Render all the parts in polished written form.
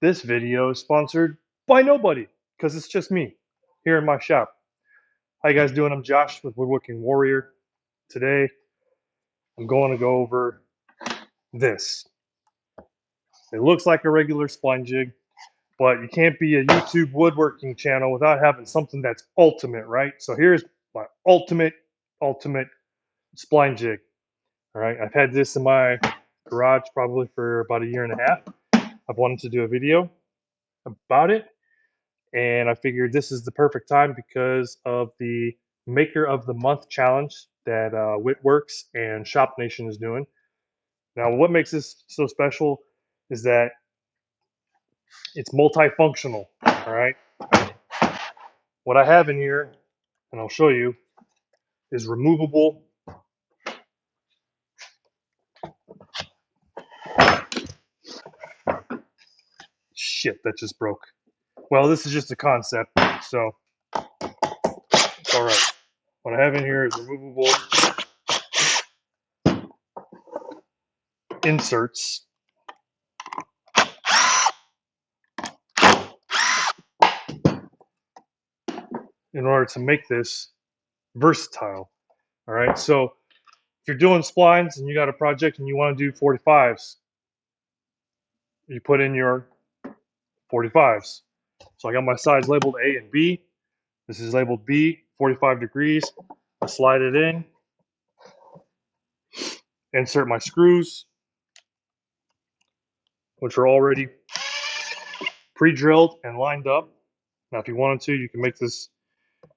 This video is sponsored by nobody because it's just me here in my shop. How you guys doing? I'm Josh with Woodworking Warrior. Today, I'm going to go over this. It looks like a regular spline jig, but you can't be a YouTube woodworking channel without having something that's ultimate, right? So here's my ultimate spline jig. All right, I've had this in my garage probably for about a year and a half. I've wanted to do a video about it, and I figured this is the perfect time because of the Maker of the Month challenge that Whitworks and Shop Nation is doing. Now, what makes this so special is that it's multifunctional. All right, what I have in here, and I'll show you, is removable. Shit, that just broke. Well, this is just a concept, so it's all right. What I have in here is removable inserts. In order to make this versatile. All right, so if you're doing splines and you got a project and you want to do 45s, you put in your 45s. So I got my sides labeled A and B. This is labeled B, 45 degrees. I slide it in, insert my screws, which are already pre-drilled and lined up. Now, if you wanted to, you can make this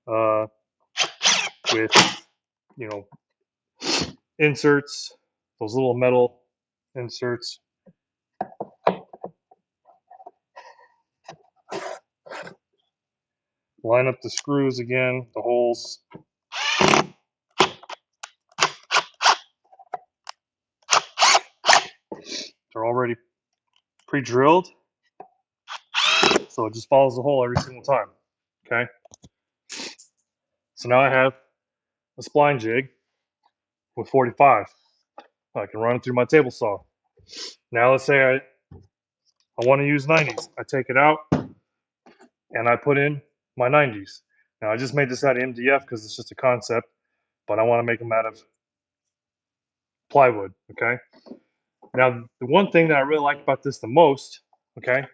with, inserts, those little metal inserts. Line up the screws again, the holes. They're already pre-drilled, so it just follows the hole every single time. Okay. So now I have a spline jig with 45. I can run it through my table saw. Now let's say I want to use 90s. I take it out and I put in my 90s. Now I just made this out of MDF because it's just a concept, but I want to make them out of plywood. Okay. Now the one thing that I really like about this the most, okay,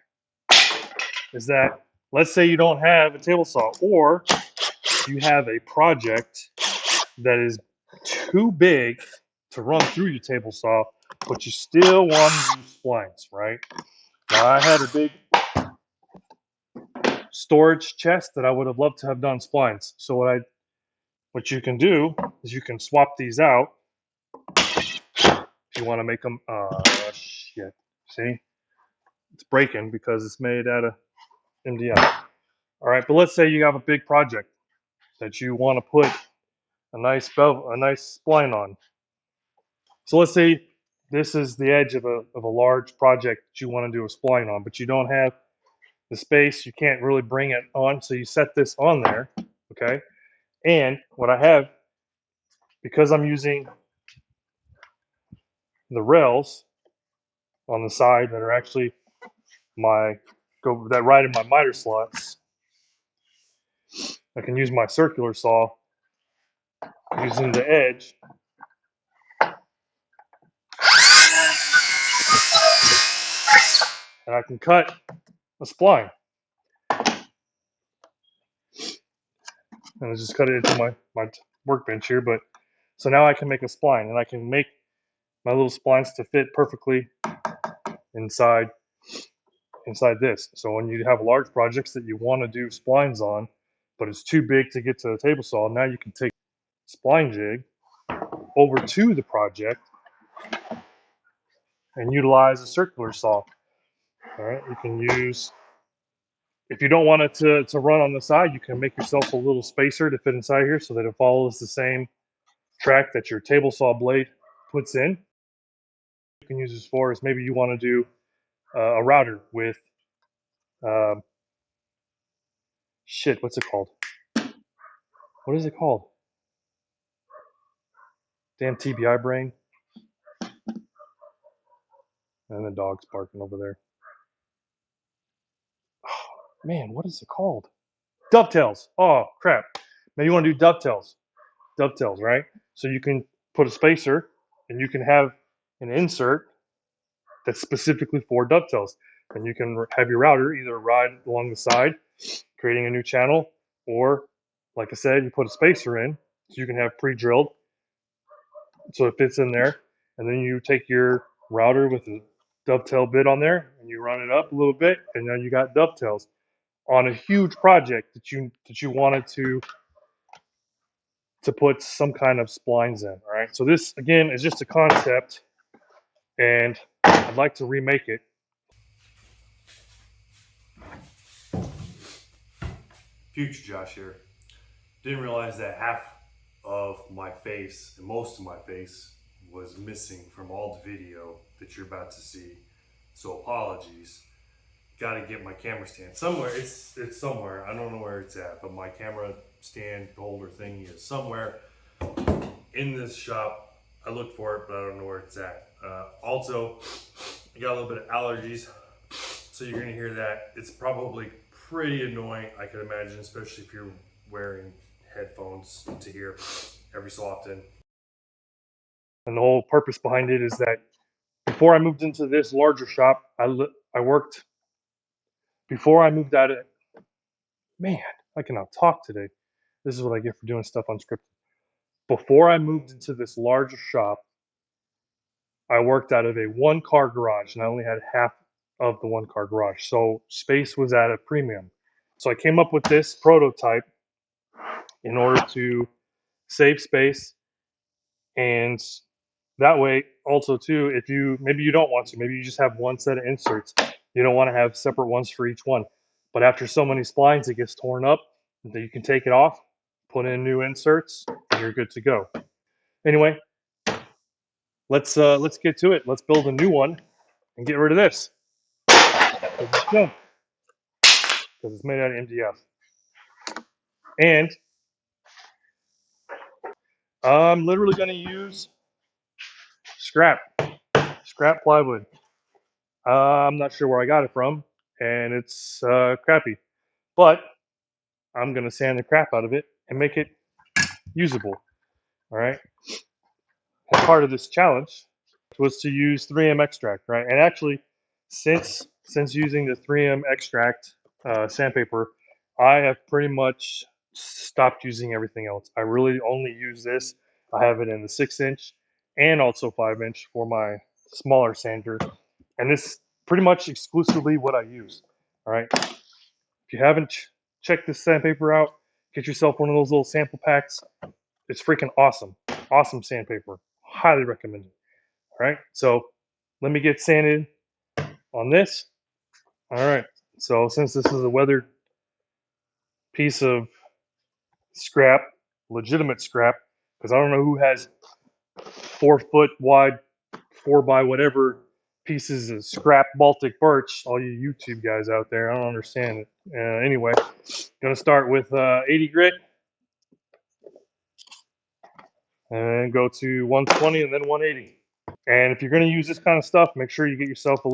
is that let's say you don't have a table saw, or you have a project that is too big to run through your table saw, but you still want to use splines, right? Now I had a big storage chest that I would have loved to have done splines. So what you can do is you can swap these out if you want to make them. Shit. See, it's breaking because it's made out of MDF. All right, but let's say you have a big project that you want to put a nice spline on. So let's say this is the edge of a large project that you want to do a spline on, but you don't have the space. You can't really bring it on, so you set this on there, okay? And what I have, because I'm using the rails on the side that are actually that ride in my miter slots, I can use my circular saw using the edge and I can cut a spline. And I just cut it into my workbench here, but so now I can make a spline, and I can make my little splines to fit perfectly inside this. So when you have large projects that you want to do splines on, but it's too big to get to the table saw, now you can take spline jig over to the project and utilize a circular saw. All right, you can use, if you don't want it to run on the side, you can make yourself a little spacer to fit inside here so that it follows the same track that your table saw blade puts in. You can use this for is maybe you want to do a router with what's it called? What is it called? Damn TBI brain. And the dog's barking over there. Man, what is it called? Dovetails. Oh crap. Maybe you want to do dovetails. Dovetails, right? So you can put a spacer and you can have an insert that's specifically for dovetails. And you can have your router either ride along the side, creating a new channel, or like I said, you put a spacer in so you can have pre-drilled so it fits in there. And then you take your router with a dovetail bit on there and you run it up a little bit, and now you got dovetails on a huge project that you wanted to put some kind of splines in. All right. So this again is just a concept, and I'd like to remake it. Future Josh here. Didn't realize that half of my face and most of my face was missing from all the video that you're about to see. So apologies. Got to get my camera stand somewhere. It's somewhere. I don't know where it's at, but my camera stand holder thingy is somewhere in this shop. I looked for it, but I don't know where it's at. Also, I got a little bit of allergies, so you're gonna hear that. It's probably pretty annoying, I could imagine, especially if you're wearing headphones to hear every so often. And the whole purpose behind it is that before I moved into this larger shop, I worked before I moved out of. Man, I cannot talk today. This is what I get for doing stuff unscripted. Before I moved into this larger shop, I worked out of a one-car garage, and I only had half of the one-car garage, so space was at a premium. So I came up with this prototype in order to save space, and that way also too, if you maybe you don't want to, maybe you just have one set of inserts, you don't want to have separate ones for each one, but after so many splines it gets torn up that you can take it off, put in new inserts, and you're good to go. Anyway, let's get to it. Let's build a new one and get rid of this because it's made out of MDF. And I'm literally going to use scrap plywood. I'm not sure where I got it from, and it's crappy, but I'm going to sand the crap out of it and make it usable. All right. And part of this challenge was to use 3M extract, right? And actually, since using the 3M extract sandpaper, I have pretty much stopped using everything else. I really only use this. I have it in the 6-inch and also 5-inch for my smaller sander, and this is pretty much exclusively what I use. All right. If you haven't checked this sandpaper out, get yourself one of those little sample packs. It's freaking awesome. Awesome sandpaper. Highly recommended. All right. So let me get sanded on this. All right. So since this is a weathered piece of scrap, legitimate scrap, because I don't know who has 4-foot wide, 4 by whatever pieces of scrap Baltic birch. All you YouTube guys out there, I don't understand it. Anyway, gonna start with 80 grit, and go to 120 and then 180. And if you're gonna use this kind of stuff, make sure you get yourself a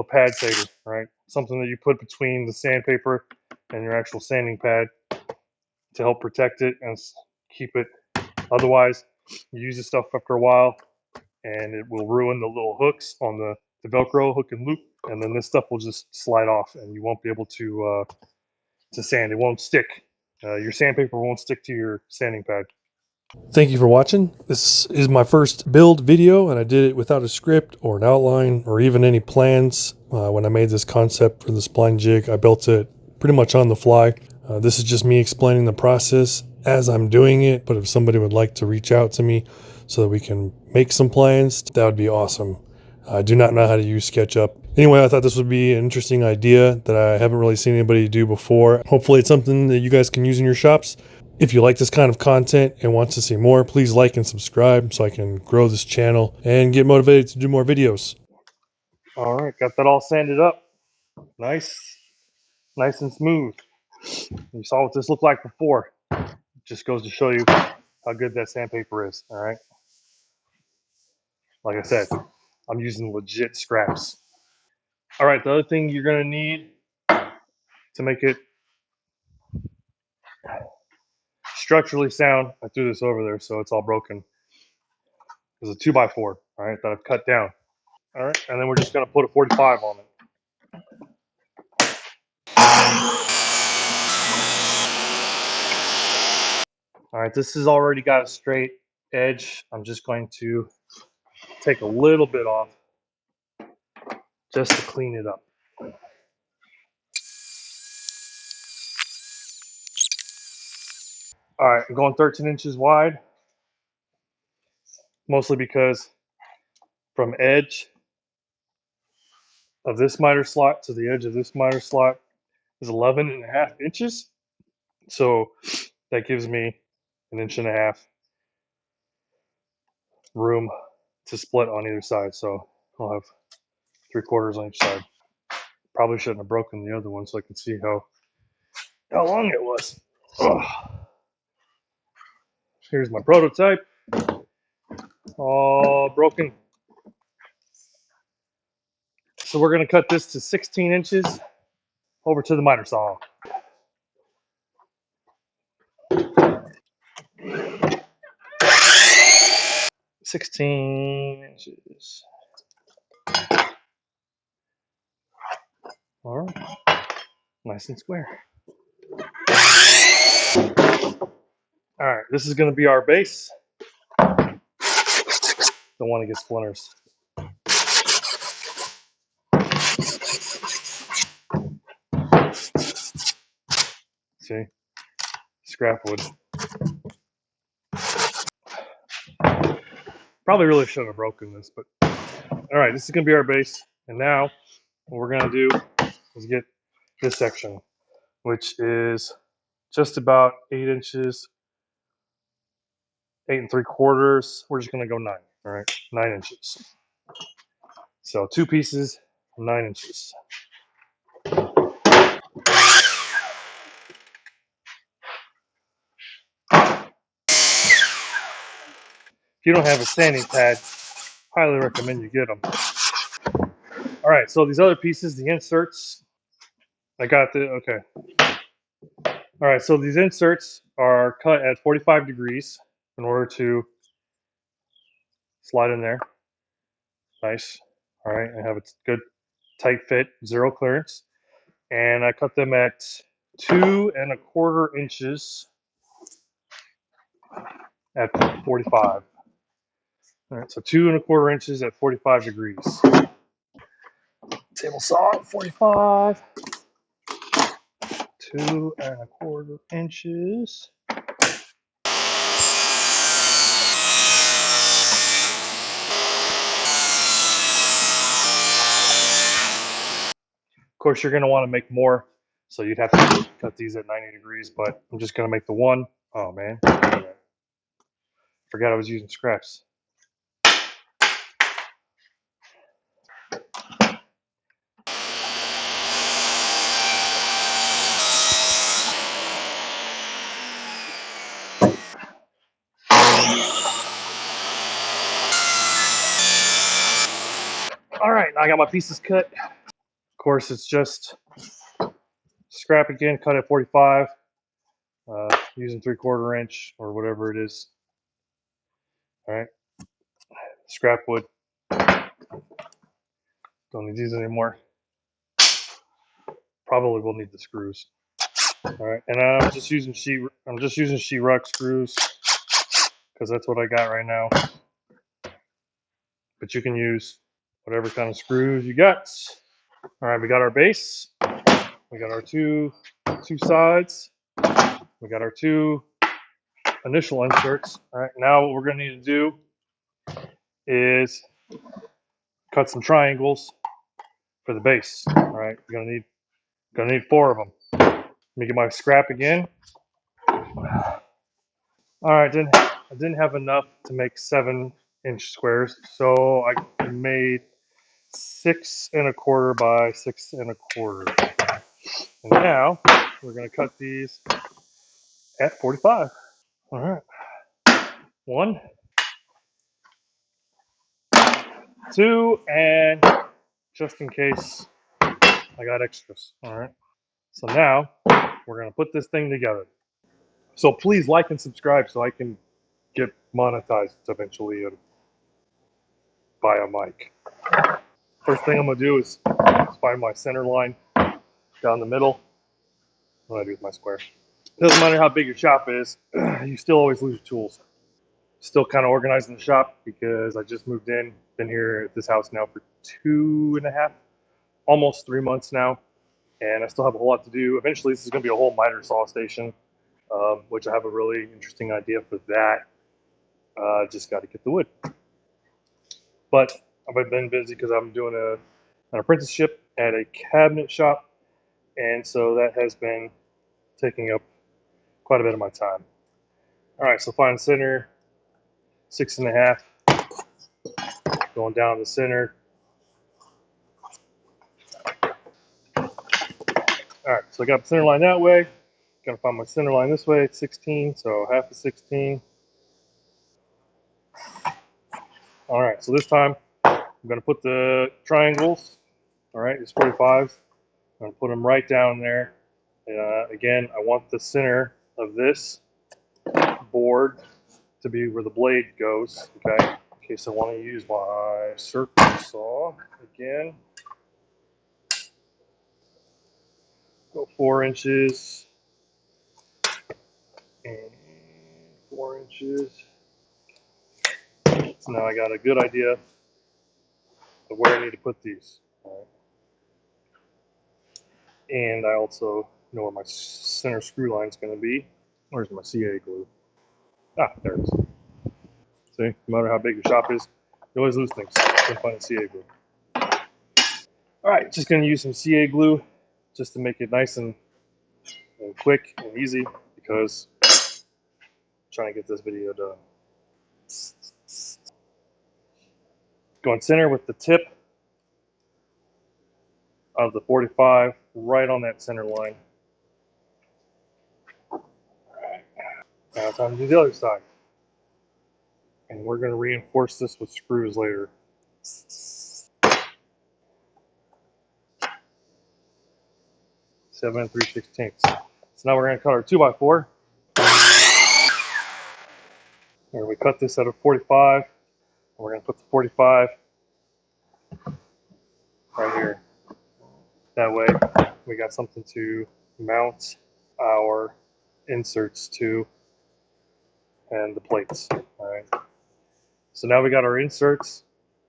pad saver, right? Something that you put between the sandpaper and your actual sanding pad to help protect it and keep it. Otherwise, you use this stuff after a while and it will ruin the little hooks on the Velcro hook and loop, and then this stuff will just slide off and you won't be able to sand. It won't stick. Your sandpaper won't stick to your sanding pad. Thank you for watching. This is my first build video, and I did it without a script or an outline or even any plans. When I made this concept for the Spline Jig, I built it pretty much on the fly. This is just me explaining the process as I'm doing it, but if somebody would like to reach out to me so that we can make some plans, that would be awesome. I do not know how to use SketchUp. Anyway, I thought this would be an interesting idea that I haven't really seen anybody do before. Hopefully it's something that you guys can use in your shops. If you like this kind of content and want to see more, please like and subscribe so I can grow this channel and get motivated to do more videos. All right, got that all sanded up. Nice and smooth. You saw what this looked like before. Just goes to show you how good that sandpaper is. All right. Like I said, I'm using legit scraps. All right, the other thing you're gonna need to make it structurally sound, I threw this over there so it's all broken, is a 2x4, all right, that I've cut down. All right, and then we're just gonna put a 45 on it. All right, this has already got a straight edge. I'm just going to take a little bit off just to clean it up. All right, I'm going 13 inches wide, mostly because from edge of this miter slot to the edge of this miter slot is 11.5 inches. So that gives me an inch and a half room to split on either side. So I'll have 3/4 on each side. Probably shouldn't have broken the other one so I can see how long it was. Ugh. Here's my prototype, all broken. So we're gonna cut this to 16 inches over to the miter saw. 16 inches. All right, nice and square. All right, this is gonna be our base. Don't want to get splinters. See, scrap wood. Probably really shouldn't have broken this, but all right, this is gonna be our base. And now what we're gonna do is get this section, which is just about 8 inches, 8 3/4. We're just gonna go 9. All right, 9 inches. So 2 pieces, 9 inches. If you don't have a sanding pad, highly recommend you get them. All right, so these other pieces, the inserts, I got the, okay. All right, so these inserts are cut at 45 degrees in order to slide in there. Nice. All right, and have a good tight fit, 0 clearance. And I cut them at 2 1/4 inches at 45. All right, so 2 1/4 inches at 45 degrees. Table saw at 45. 2 1/4 inches. Of course, you're going to want to make more, so you'd have to cut these at 90 degrees, but I'm just going to make the one. Oh, man. Forgot I was using scraps. All right, now I got my pieces cut. Of course, it's just scrap again, cut at 45, using 3/4 inch or whatever it is. All right, scrap wood. Don't need these anymore. Probably will need the screws. All right, and I'm just using sheetrock screws because that's what I got right now. But you can use whatever kind of screws you got. All right, we got our base. We got our two sides. We got our 2 initial inserts. All right, now what we're going to need to do is cut some triangles for the base. All right, you're gonna need 4 of them. Let me get my scrap again. All right, I didn't have enough to make 7-inch squares, so I made 6 1/4 by 6 1/4. And now we're gonna cut these at 45. All right, 1, 2, and just in case I got extras. All right. So now we're gonna put this thing together. So please like and subscribe so I can get monetized eventually and buy a mic. First thing I'm gonna do is find my center line down the middle. What do I do with my square? Doesn't matter how big your shop is, you still always lose your tools. Still kind of organizing the shop because I just moved in. Been here at this house now for 2.5, almost 3 months now, and I still have a whole lot to do. Eventually, this is going to be a whole miter saw station, which I have a really interesting idea for that. Just got to get the wood. But I've been busy because I'm doing an apprenticeship at a cabinet shop, and so that has been taking up quite a bit of my time. All right, so find center, 6.5, going down the center. All right, so I got the center line that way. Gonna find my center line this way, 16, so half of 16. All right, so this time I'm gonna put the triangles, all right, these 45s. I'm gonna put them right down there. Again, I want the center of this board to be where the blade goes, okay? In case I wanna use my circle saw again. Go 4 inches and 4 inches. So now I got a good idea of where I need to put these. All right. And I also know where my center screw line is going to be. Where's my CA glue? Ah, there it is. See, no matter how big your shop is, you always lose things. You can find a CA glue. All right, just going to use some CA glue just to make it nice and quick and easy because I'm trying to get this video done. Going center with the tip of the 45 right on that center line. Now time to do the other side. And we're going to reinforce this with screws later. 7 3/16. So now we're going to cut our 2x4. And we cut this at a 45. And we're going to put the 45 right here. That way we got something to mount our inserts to and the plates. All right. So now we got our inserts.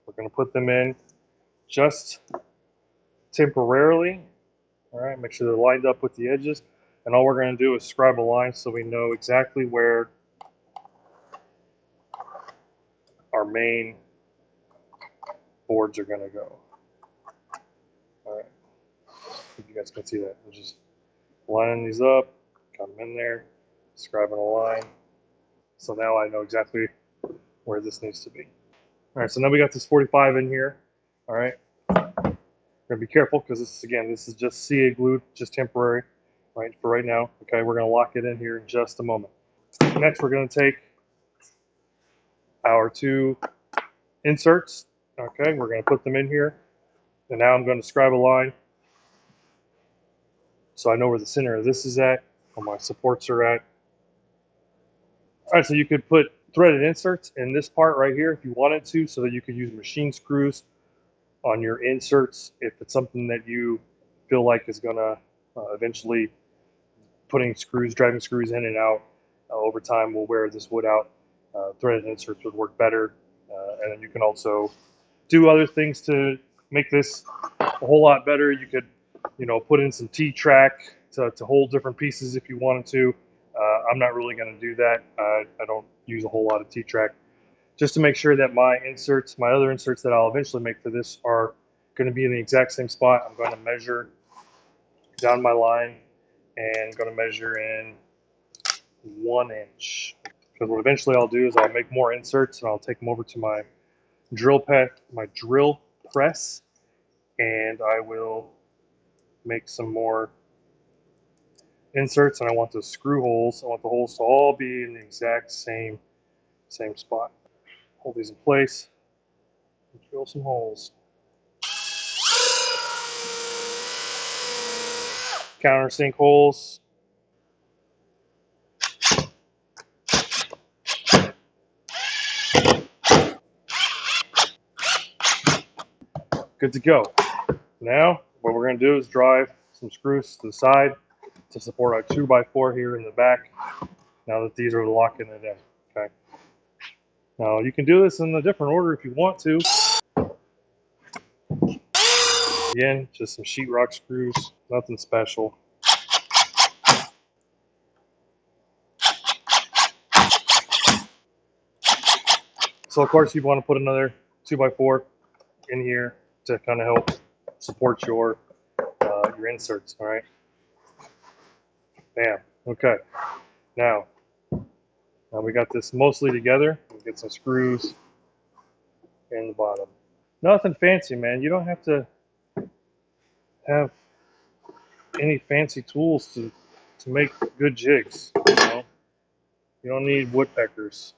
We're going to put them in just temporarily. All right, make sure they're lined up with the edges. And all we're going to do is scribe a line so we know exactly where our main boards are going to go. All right, if you guys can see that. We're just lining these up, got them in there, scribing a line. So now I know exactly where this needs to be. All right, so now we got this 45 in here. All right, we're going to be careful because this is just CA glued, just temporary, right, for right now. Okay, we're going to lock it in here in just a moment. Next, we're going to take our 2 inserts. Okay, we're going to put them in here. And now I'm going to scribe a line so I know where the center of this is at, where my supports are at. All right, so you could put threaded inserts in this part right here if you wanted to, so that you could use machine screws on your inserts if it's something that you feel like is going to eventually driving screws in and out over time will wear this wood out. Threaded inserts would work better. And then you can also do other things to make this a whole lot better. You could, put in some T-track to hold different pieces if you wanted to. I'm not really going to do that. I don't use a whole lot of T-track. Just to make sure that my other inserts that I'll eventually make for this are going to be in the exact same spot. I'm going to measure down my line and going to measure in 1 inch. Because what eventually I'll do is I'll make more inserts and I'll take them over to my drill press, and I will make some more inserts. And I want the screw holes. I want the holes to all be in the exact same spot. Hold these in place and drill some holes. countersink holes. Good to go. Now, what we're going to do is drive some screws to the side to support our 2x4 here in the back, now that these are locking it in. Okay. Now, you can do this in a different order if you want to. Again, just some sheetrock screws, nothing special. So, of course, you want to put another 2x4 in here to kind of help support your inserts. All right. Bam. Okay. Now we got this mostly together. We'll get some screws in the bottom. Nothing fancy, man. You don't have to have any fancy tools to make good jigs. You know? You don't need woodpeckers.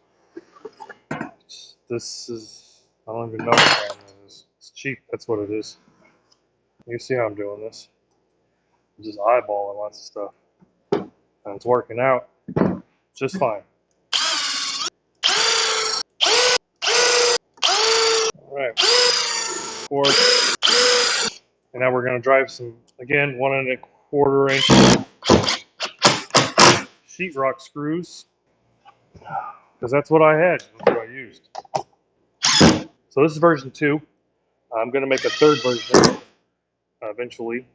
This is, I don't even know what brand it is. It's cheap. That's what it is. You see how I'm doing this. I'm just eyeballing lots of stuff. And it's working out just fine. All right. Forward. And now we're going to drive some, again, 1 1/4 inch sheetrock screws. Because that's what I had. That's what I used. So this is version 2. I'm going to make a third version eventually.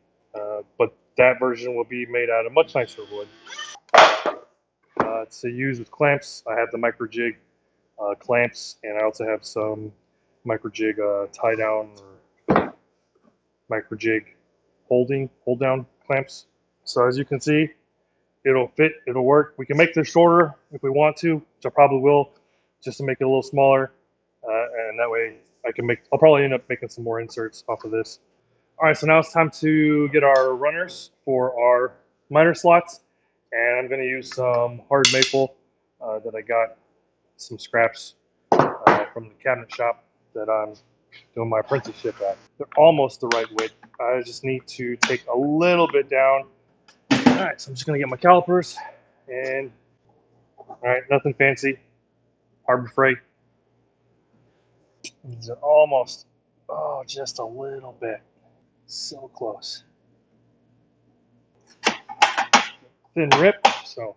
But that version will be made out of much nicer wood. To use with clamps, I have the micro jig clamps, and I also have some micro jig tie down or micro jig hold down clamps. So as you can see, it'll fit, it'll work. We can make this shorter if we want to, which I probably will, just to make it a little smaller, and that way I'll probably end up making some more inserts off of this. All right, so now it's time to get our runners for our miter slots, and I'm going to use some hard maple that I got some scraps from the cabinet shop that I'm doing my apprenticeship at. They're almost the right width. I just need to take a little bit down. All right, so I'm just going to get my calipers, and all right, nothing fancy. Harbor Freight. These are almost, oh, just a little bit. So close. Thin rip, so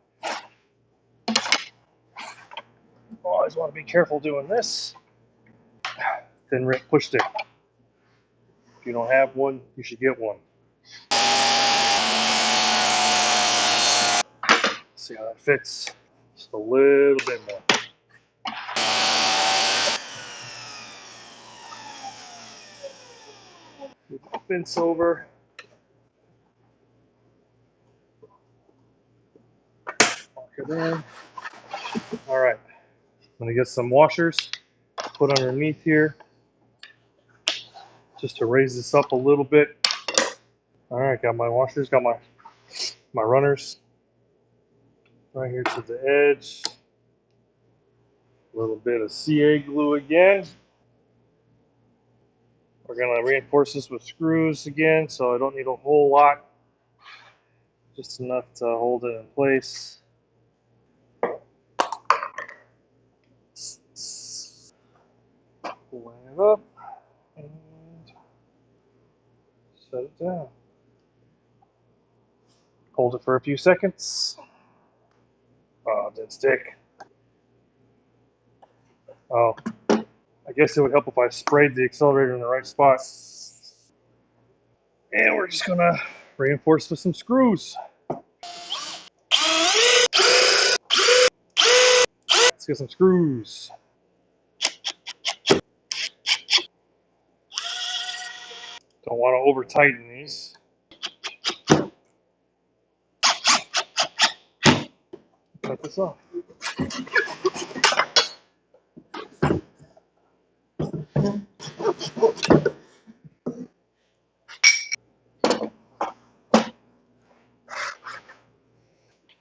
always want to be careful doing this. Thin rip push stick. If you don't have one, you should get one. See how that fits. Just a little bit more. Fence over. Lock it in. All right. I'm going to get some washers, put underneath here, just to raise this up a little bit. All right, got my washers, got my runners right here to the edge. A little bit of CA glue again. We're going to reinforce this with screws again, so I don't need a whole lot, just enough to hold it in place. Line it up and set it down. Hold it for a few seconds. Oh, it didn't stick. Oh, I guess it would help if I sprayed the accelerator in the right spot. And we're just gonna reinforce with some screws. Let's get some screws. Don't want to over tighten these. Cut this off.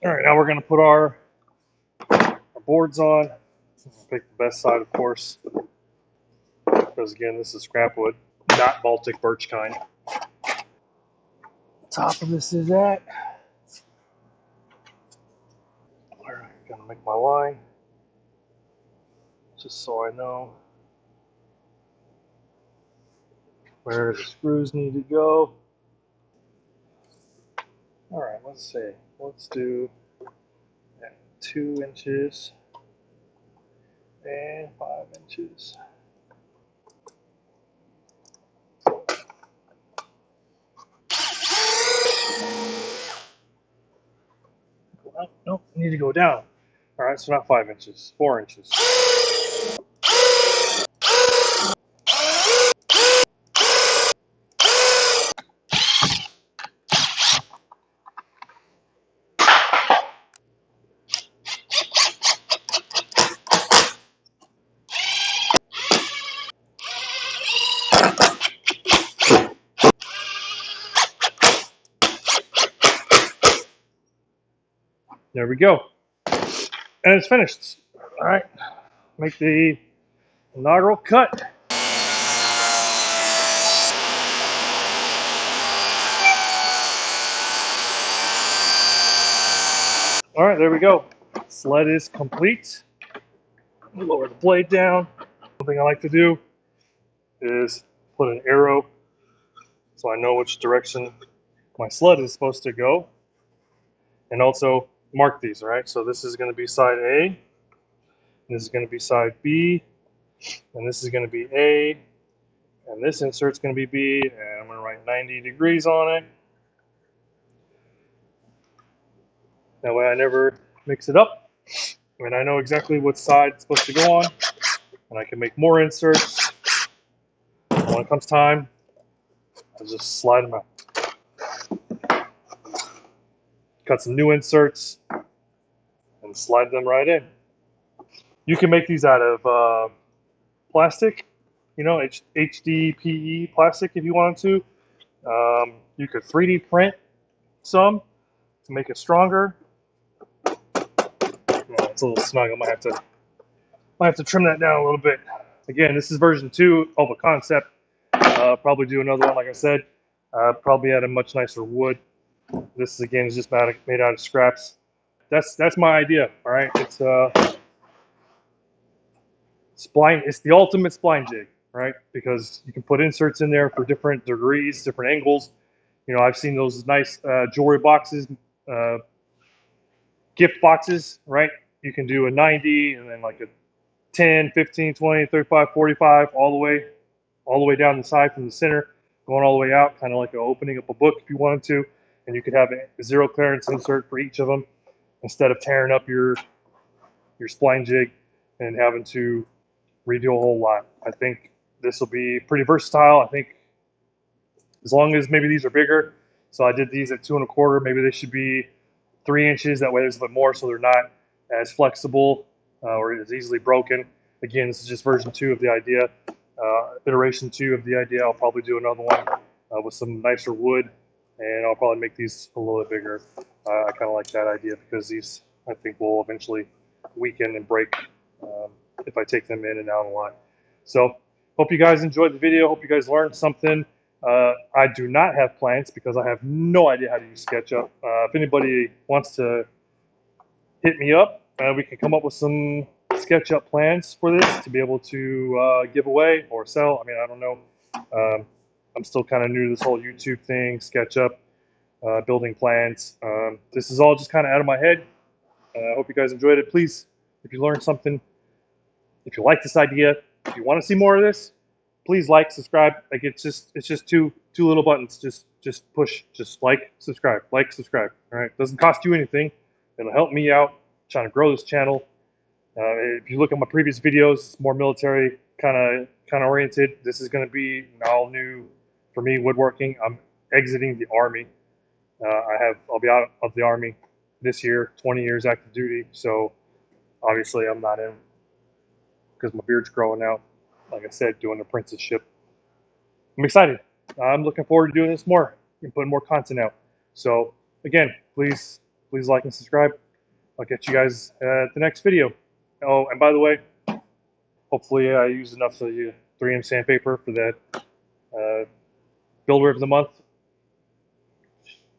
All right, now we're going to put our boards on. I'll pick the best side, of course, because again, this is scrap wood, not Baltic birch kind. top of this is at. Where I'm gonna make my line, just so I know where the screws need to go. All right, let's see. Let's do 2 inches and 5 inches. Oh, nope, I need to go down. All right, so not 5 inches, 4 inches. There we go. And it's finished. All right, make the inaugural cut. All right, there we go. Sled is complete. Lower the blade down. One thing I like to do is put an arrow so I know which direction my sled is supposed to go, and also mark these. All right, so this is going to be side A, this is going to be side B, and this is going to be A, and this insert's going to be B, and I'm going to write 90 degrees on it. That way I never mix it up, and I know exactly what side it's supposed to go on, and I can make more inserts. And when it comes time, I just slide them out. Cut some new inserts and slide them right in. You can make these out of plastic, you know, HDPE plastic if you wanted to. You could 3D print some to make it stronger. Oh, it's a little snug. I might have to trim that down a little bit. Again, this is version 2 of a concept. Probably do another one, like I said. Probably out of much nicer wood. This again is just made out of scraps. That's my idea. All right, it's spline. It's the ultimate spline jig, right? Because you can put inserts in there for different degrees, different angles. You know, I've seen those nice jewelry boxes, gift boxes, right? You can do a 90 and then like a 10, 15, 20, 35, 45, all the way down the side from the center, going all the way out, kind of like opening up a book if you wanted to. And you could have a zero clearance insert for each of them instead of tearing up your spline jig and having to redo a whole lot. I think this will be pretty versatile. I think as long as maybe these are bigger. So I did these at 2 1/4. Maybe they should be 3 inches. That way there's a bit more so they're not as flexible or as easily broken. Again, this is just version 2 of the idea. Iteration 2 of the idea. I'll probably do another one with some nicer wood, and I'll probably make these a little bit bigger. I kind of like that idea because these, I think, will eventually weaken and break if I take them in and out a lot. So, hope you guys enjoyed the video. Hope you guys learned something. I do not have plans because I have no idea how to use SketchUp. If anybody wants to hit me up, we can come up with some SketchUp plans for this to be able to give away or sell. I mean, I don't know. I'm still kind of new to this whole YouTube thing, SketchUp, building plans. This is all just kind of out of my head. I hope you guys enjoyed it. Please, if you learned something, if you like this idea, if you want to see more of this, please like, subscribe. Like it's just two little buttons. Just push, just like, subscribe. All right, doesn't cost you anything. It'll help me out trying to grow this channel. If you look at my previous videos, it's more military kind of oriented. This is going to be all new for me, woodworking. I'm exiting the Army. I'll be out of the Army this year, 20 years active duty. So obviously I'm not in because my beard's growing out. Like I said, doing apprenticeship. I'm excited. I'm looking forward to doing this more and putting more content out. So again, please like and subscribe. I'll catch you guys at the next video. Oh, and by the way, hopefully I used enough of the 3M sandpaper for that builder of the month.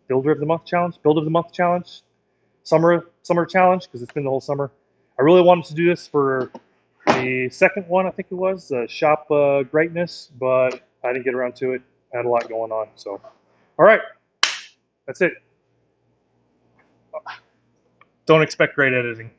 Builder of the Month challenge, summer challenge, because it's been the whole summer. I really wanted to do this for the second one, I think it was, shop greatness, but I didn't get around to it. I had a lot going on. So, all right, that's it. Don't expect great editing.